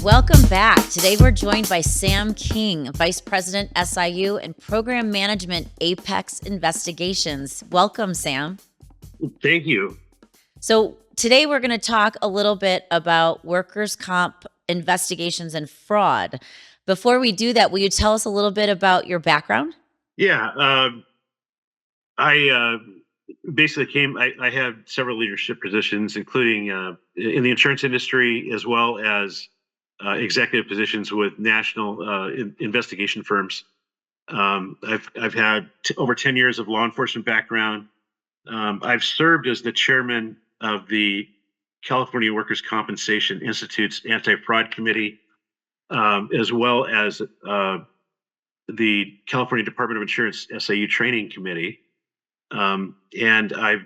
Welcome back. Today we're joined by Sam King, Vice President, SIU and Program Management, Apex Investigations. Welcome, Sam. Thank you. So today we're going to talk a little bit about workers' comp investigations and fraud. Before we do that, will you tell us a little bit about your background? Yeah, I basically I had several leadership positions, including in the insurance industry, as well as executive positions with national investigation firms. I've had over 10 years of law enforcement background. I've served as the chairman of the California Workers' Compensation Institute's Anti-Fraud Committee, as well as the California Department of Insurance SIU Training Committee. And I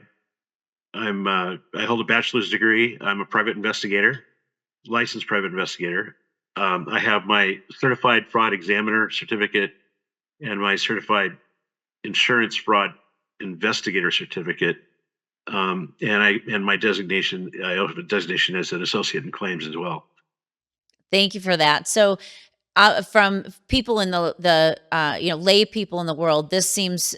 hold a bachelor's degree. I'm a private investigator, licensed private investigator. I have my certified fraud examiner certificate and my certified insurance fraud investigator certificate. And my designation, I have a designation as an associate in claims as well. Thank you for that. So, from people in the lay people in the world, this seems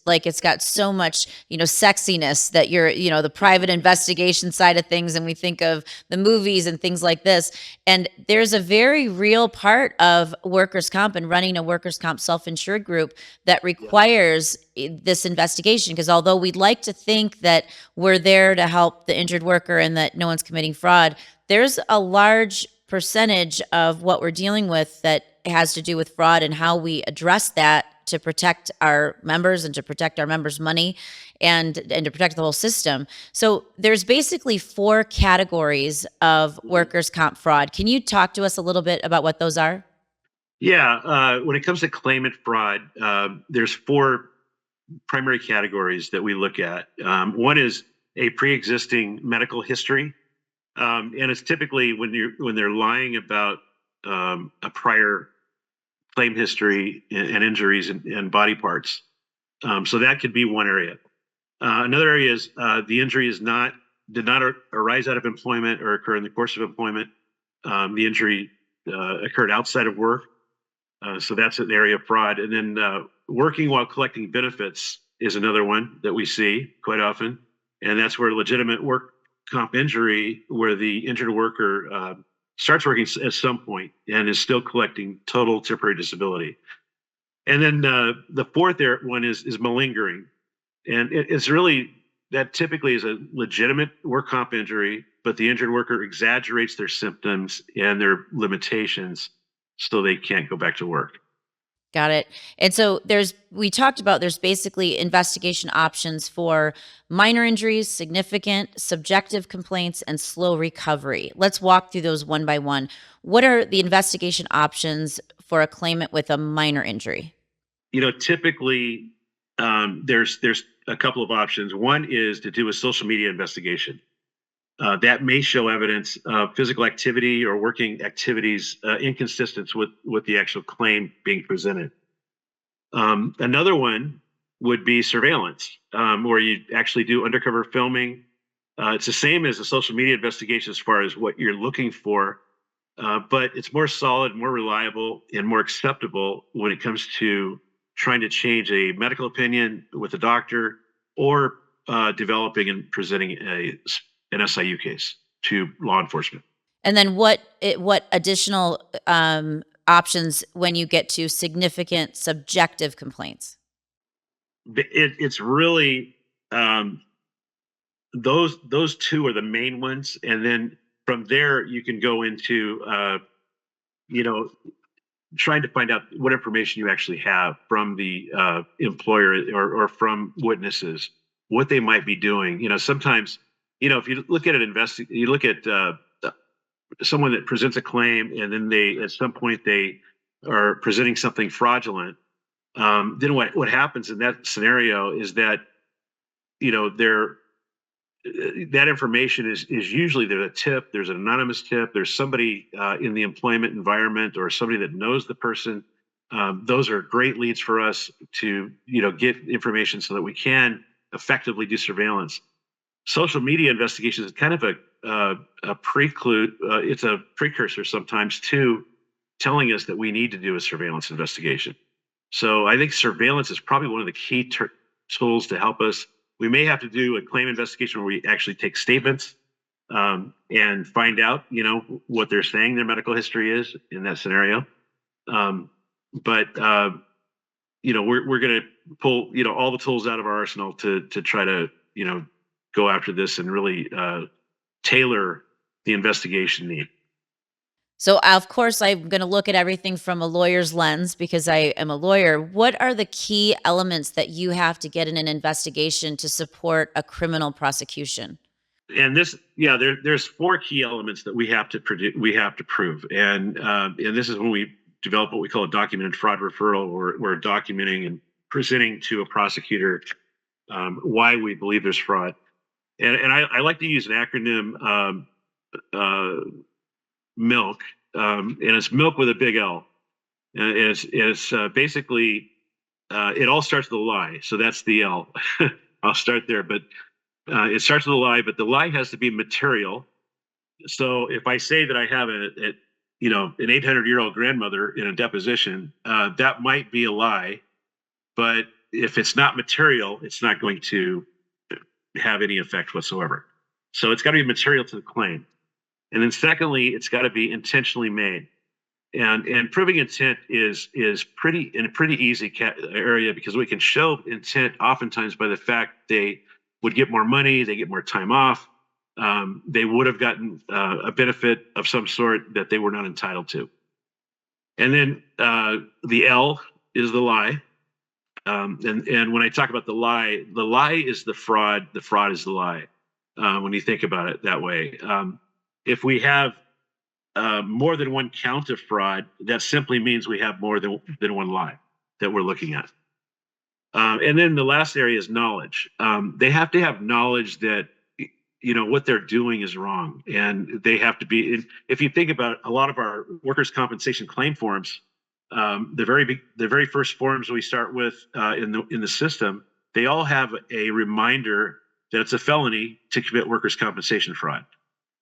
like it's got so much sexiness that you're the private investigation side of things, and we think of the movies and things like this. And there's a very real part of workers' comp and running a workers' comp self-insured group that requires this investigation. Because although we'd like to think that we're there to help the injured worker and that no one's committing fraud, there's a large percentage of what we're dealing with that has to do with fraud and how we address that to protect our members and to protect our members' money and to protect the whole system. So there's basically 4 categories of workers' comp fraud. Can you talk to us a little bit about what those are? Yeah, when it comes to claimant fraud, there's 4 primary categories that we look at. One is a pre-existing medical history. And it's typically when they're lying about a prior claim history and injuries and body parts. So that could be one area. Another area is the injury did not arise out of employment or occur in the course of employment. The injury occurred outside of work. So that's an area of fraud. And then working while collecting benefits is another one that we see quite often. And that's where legitimate work comp injury, where the injured worker starts working at some point and is still collecting total temporary disability. And then the fourth one is malingering. And it's really, that typically is a legitimate work comp injury, but the injured worker exaggerates their symptoms and their limitations so they can't go back to work. Got it. And so we talked about there's basically investigation options for minor injuries, significant, subjective complaints, and slow recovery. Let's walk through those one by one. What are the investigation options for a claimant with a minor injury? Typically there's a couple of options. One is to do a social media investigation. That may show evidence of physical activity or working activities inconsistent with the actual claim being presented. Another one would be surveillance, where you actually do undercover filming. It's the same as a social media investigation as far as what you're looking for, but it's more solid, more reliable, and more acceptable when it comes to trying to change a medical opinion with a doctor or developing and presenting an SIU case to law enforcement. And then what additional options when you get to significant subjective complaints? It's really those 2 are the main ones, and then from there you can go into trying to find out what information you actually have from the employer or from witnesses, what they might be doing. Sometimes if you look at you look at someone that presents a claim and then at some point they are presenting something fraudulent. Then what happens in that scenario is that that information is usually there's a tip, there's an anonymous tip, there's somebody in the employment environment or somebody that knows the person. Those are great leads for us to get information so that we can effectively do surveillance. Social media investigations is kind of a preclude. It's a precursor sometimes to telling us that we need to do a surveillance investigation. So I think surveillance is probably one of the key tools to help us. We may have to do a claim investigation where we actually take statements and find out, what they're saying their medical history is in that scenario. But we're going to pull, all the tools out of our arsenal to try to, go after this and really tailor the investigation need. So, of course, I'm going to look at everything from a lawyer's lens because I am a lawyer. What are the key elements that you have to get in an investigation to support a criminal prosecution? And there's four key elements that we have to prove, and this is when we develop what we call a documented fraud referral, where we're documenting and presenting to a prosecutor why we believe there's fraud. And I like to use an acronym, MILK, and it's milk with a big L. It's basically it all starts with a lie, so that's the L. I'll start there, but it starts with a lie, but the lie has to be material. So if I say that I have an 800-year-old grandmother in a deposition, that might be a lie, but if it's not material, it's not going to have any effect whatsoever. So it's got to be material to the claim. And then secondly, it's got to be intentionally made. And proving intent is pretty easy area, because we can show intent oftentimes by the fact they would get more money, they get more time off, they would have gotten a benefit of some sort that they were not entitled to. And then the L is the lie. And when I talk about the lie is the fraud is the lie. When you think about it that way, if we have more than one count of fraud, that simply means we have more than one lie that we're looking at. And then the last area is knowledge. They have to have knowledge that what they're doing is wrong, and they have to be. If you think about a lot of our workers' compensation claim forms, the very first forms we start with in the system, they all have a reminder that it's a felony to commit workers' compensation fraud.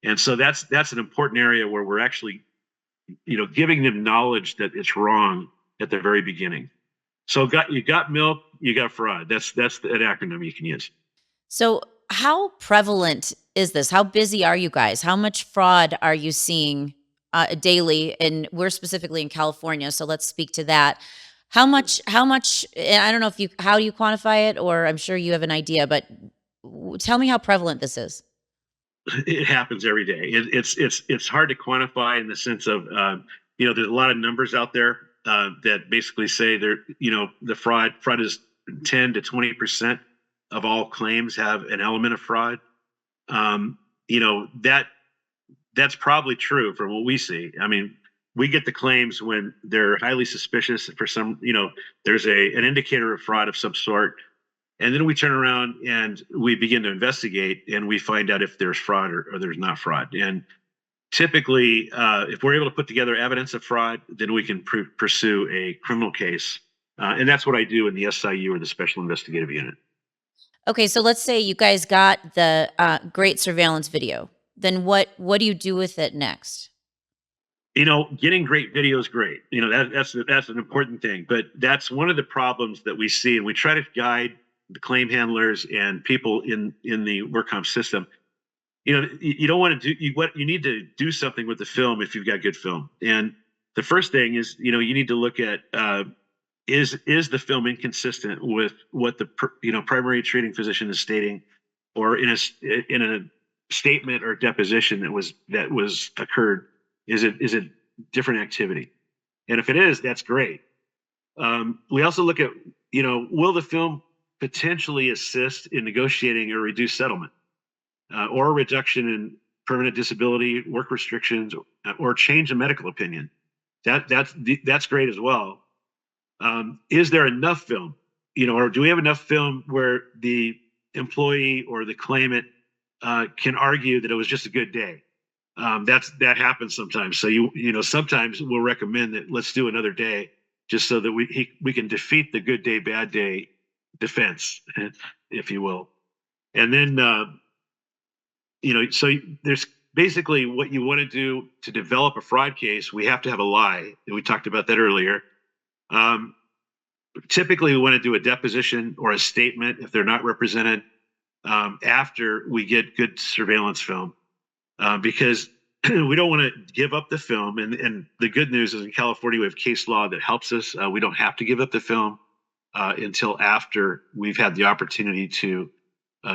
And so that's an important area where we're actually, giving them knowledge that it's wrong at the very beginning. So you got milk, you got fraud. That's an acronym you can use. So, how prevalent is this? How busy are you guys? How much fraud are you seeing daily? And we're specifically in California, so let's speak to that. How much? And I don't know how do you quantify it, or I'm sure you have an idea, but tell me how prevalent this is. It happens every day. It's hard to quantify in the sense of there's a lot of numbers out there that basically say the fraud is 10 to 20% of all claims have an element of fraud. That's probably true from what we see. I mean, we get the claims when they're highly suspicious for some, there's an indicator of fraud of some sort. And then we turn around and we begin to investigate, and we find out if there's fraud or there's not fraud. And typically, if we're able to put together evidence of fraud, then we can pursue a criminal case. And that's what I do in the SIU, or the Special Investigative Unit. Okay, so let's say you guys got the great surveillance video. Then what do you do with it next? Getting great video is great. That's an important thing. But that's one of the problems that we see, and we try to guide the claim handlers and people in the work comp system. You don't want to do you need to do something with the film if you've got good film. And the first thing is, you need to look at is the film inconsistent with what the primary treating physician is stating, or in a statement or deposition that was occurred. Is it different activity? And if it is, that's great. We also look at, will the film potentially assist in negotiating a reduced settlement, or a reduction in permanent disability, work restrictions, or change in medical opinion? That's great as well. Is there enough film, or do we have enough film where the employee or the claimant can argue that it was just a good day? That happens sometimes. So sometimes we'll recommend that let's do another day, just so that we can defeat the good day, bad day, defense, if you will. And then So there's basically what you want to do to develop a fraud case. We have to have a lie, and we talked about that earlier. Um, Typically, we want to do a deposition or a statement if they're not represented after we get good surveillance film, because we don't want to give up the film. And the good news is in California, we have case law that helps us. We don't have to give up the film until after we've had the opportunity to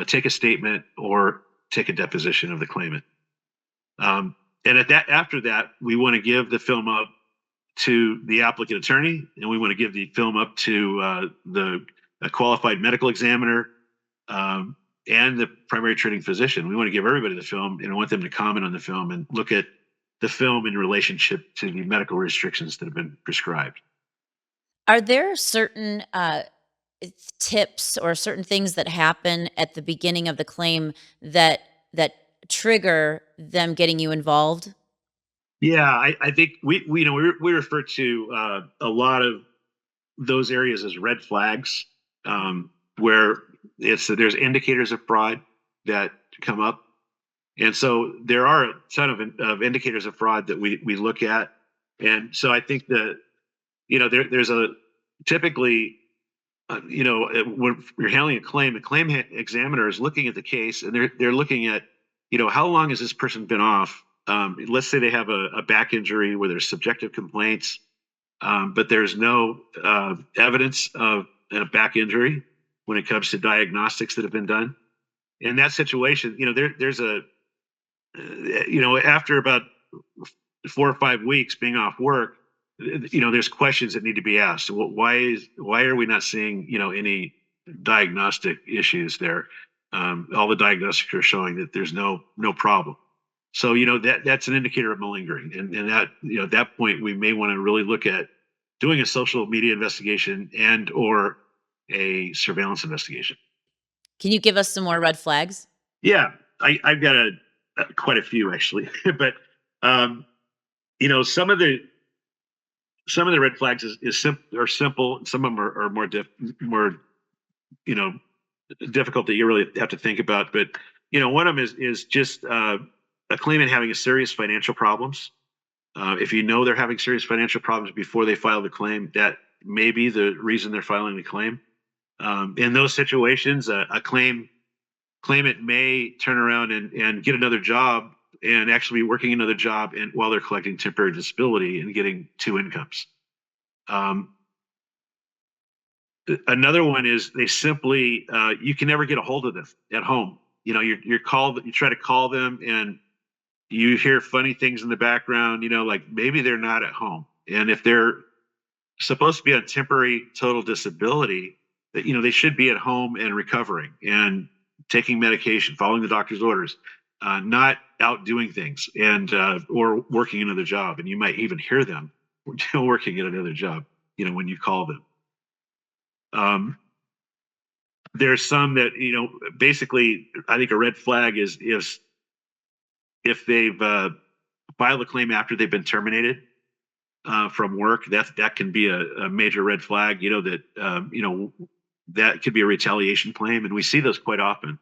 take a statement or take a deposition of the claimant. And after that, we want to give the film up to the applicant attorney, and we want to give the film up to the qualified medical examiner and the primary treating physician. We want to give everybody the film, and we want them to comment on the film and look at the film in relationship to the medical restrictions that have been prescribed. Are there certain tips or certain things that happen at the beginning of the claim that trigger them getting you involved? Yeah, I think we refer to a lot of those areas as red flags, where there's indicators of fraud that come up, and so there are a ton of indicators of fraud that we look at, and so I think that there's a typically when you're handling a claim examiner is looking at the case, and they're looking at how long has this person been off. Let's say they have a back injury where there's subjective complaints, but there's no evidence of a back injury when it comes to diagnostics that have been done. In that situation, there's after about 4 or 5 weeks being off work, there's questions that need to be asked. Why are we not seeing any diagnostic issues there? All the diagnostics are showing that there's no problem. So that's an indicator of malingering, and that at that point we may want to really look at doing a social media investigation and or a surveillance investigation. Can you give us some more red flags? Yeah, I've got quite a few actually, but um, some of the red flags are simple. Some of them are more you know difficult that you really have to think about. But one of them is just a claimant having a serious financial problems. If they're having serious financial problems before they file the claim, that may be the reason they're filing the claim. In those situations, a claimant may turn around and get another job and actually be working another job and while they're collecting temporary disability and getting two incomes. Um, Another one is they simply you can never get a hold of them at home. You're called, you try to call them and you hear funny things in the background, like maybe they're not at home. And if they're supposed to be on temporary total disability, that they should be at home and recovering and taking medication, following the doctor's orders, not out doing things and or working another job. And you might even hear them working at another job, when you call them. There's some that basically I think a red flag is if they've filed a claim after they've been terminated from work. That can be a major red flag. That could be a retaliation claim, and we see those quite often.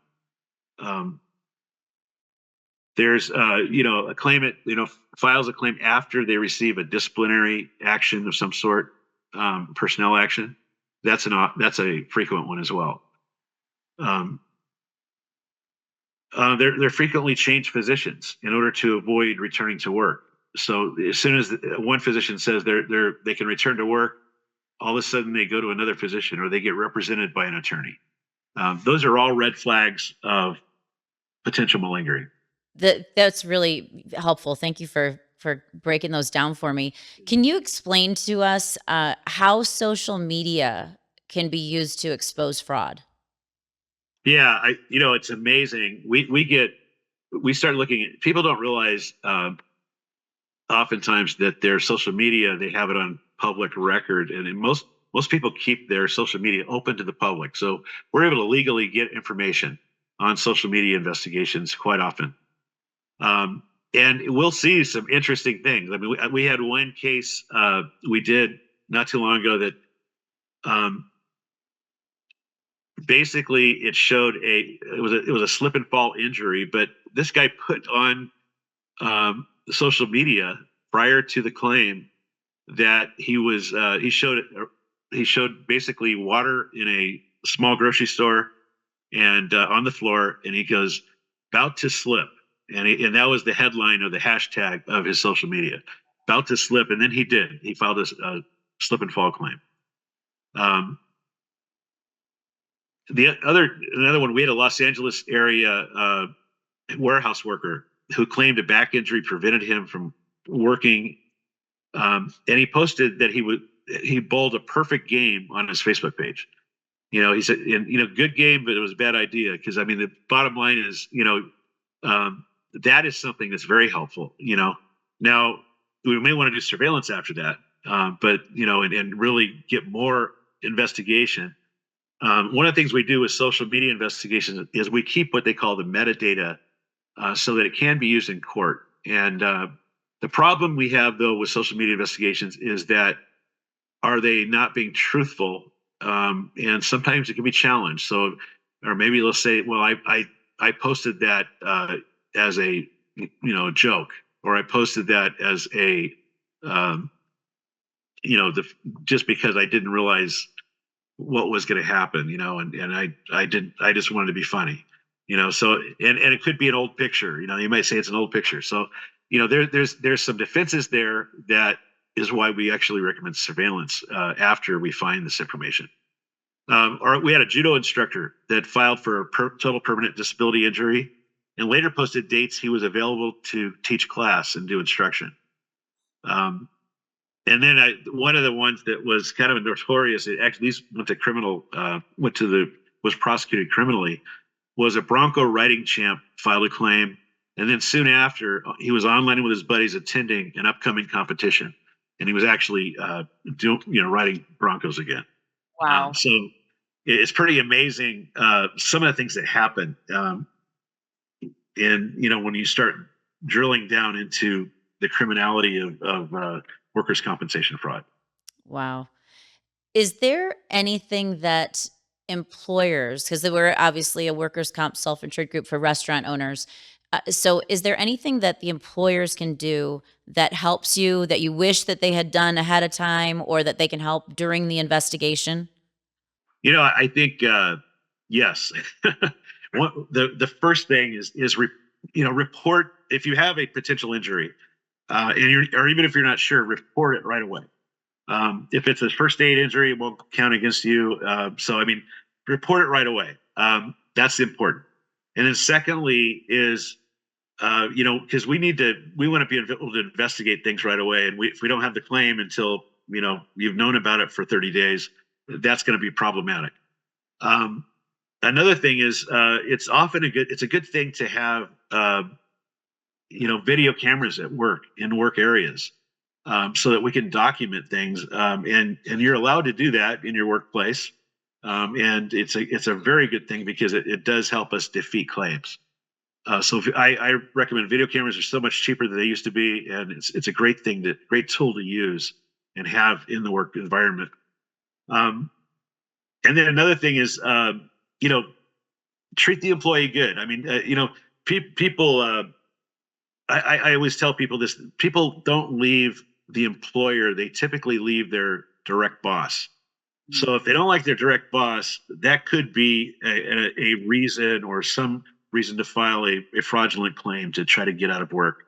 There's a claimant files a claim after they receive a disciplinary action of some sort, personnel action. That's a frequent one as well. They're frequently change physicians in order to avoid returning to work. So as soon as one physician says they can return to work, all of a sudden they go to another physician or they get represented by an attorney. Those are all red flags of potential malingering. That's really helpful. Thank you for breaking those down for me. Can you explain to us how social media can be used to expose fraud? Yeah, it's amazing. We start looking at, people don't realize oftentimes that their social media, they have it on public record, and most people keep their social media open to the public. So we're able to legally get information on social media investigations quite often. And we'll see some interesting things. I mean, we had one case we did not too long ago that basically it showed it was a slip and fall injury, but this guy put on social media prior to the claim that he showed basically water in a small grocery store and on the floor, and he goes about to slip, and that was the headline or the hashtag of his social media, about to slip, and then he filed a slip and fall claim. Um, another one, we had a Los Angeles area warehouse worker who claimed a back injury prevented him from working, and he posted that he bowled a perfect game on his Facebook page. He said, good game, but it was a bad idea, because I mean the bottom line is, that is something that's very helpful. Now we may want to do surveillance after that, but and really get more investigation. One of the things we do with social media investigations is we keep what they call the metadata, so that it can be used in court. And the problem we have, though, with social media investigations is that, are they not being truthful? And sometimes it can be challenged. So, or maybe let's say, well, I posted that as a joke, or I posted that as a just because I didn't realize what was going to happen, and I just wanted to be funny, so, and it could be an old picture, you might say it's an old picture. So, there's some defenses there. That is why we actually recommend surveillance after we find this information. Or we had a judo instructor that filed for a total permanent disability injury and later posted dates he was available to teach class and do instruction. And then one of the ones that was kind of notorious, it actually these went to criminal, was prosecuted criminally, was a Bronco riding champ filed a claim, and then soon after he was online with his buddies attending an upcoming competition, and he was actually riding Broncos again. Wow. So it's pretty amazing some of the things that happen, and when you start drilling down into the criminality of workers' compensation fraud. Wow. Is there anything that employers, because we're obviously a workers' comp self-insured group for restaurant owners, so is there anything that the employers can do that helps you, that you wish that they had done ahead of time, or that they can help during the investigation? I think yes. The first thing is report if you have a potential injury, or even if you're not sure, report it right away. If it's a first aid injury, it won't count against you. So I mean, report it right away. That's important. And then secondly is, because we want to be able to investigate things right away. And if we don't have the claim until you've known about it for 30 days, that's going to be problematic. Another thing is, it's a good thing to have video cameras at work, in work areas, so that we can document things, and you're allowed to do that in your workplace, and it's a very good thing, because it does help us defeat claims. So I recommend video cameras are so much cheaper than they used to be, and it's a great tool to use and have in the work environment. And then another thing is, treat the employee good. I mean, people. I always tell people this: people don't leave the employer; they typically leave their direct boss. So if they don't like their direct boss, that could be a reason, or some reason, to file a fraudulent claim to try to get out of work.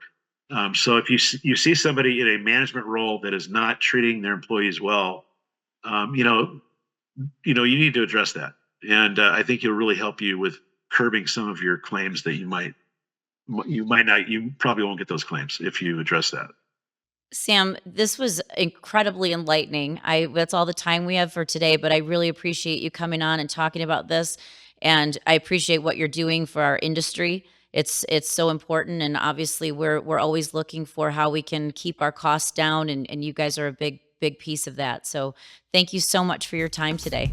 So if you see somebody in a management role that is not treating their employees well, you need to address that, and I think it'll really help you with curbing some of your claims that you probably won't get those claims if you address that. Sam, this was incredibly enlightening. That's all the time we have for today, but I really appreciate you coming on and talking about this, and I appreciate what you're doing for our industry. It's so important, and obviously we're always looking for how we can keep our costs down, and you guys are a big piece of that. So thank you so much for your time today.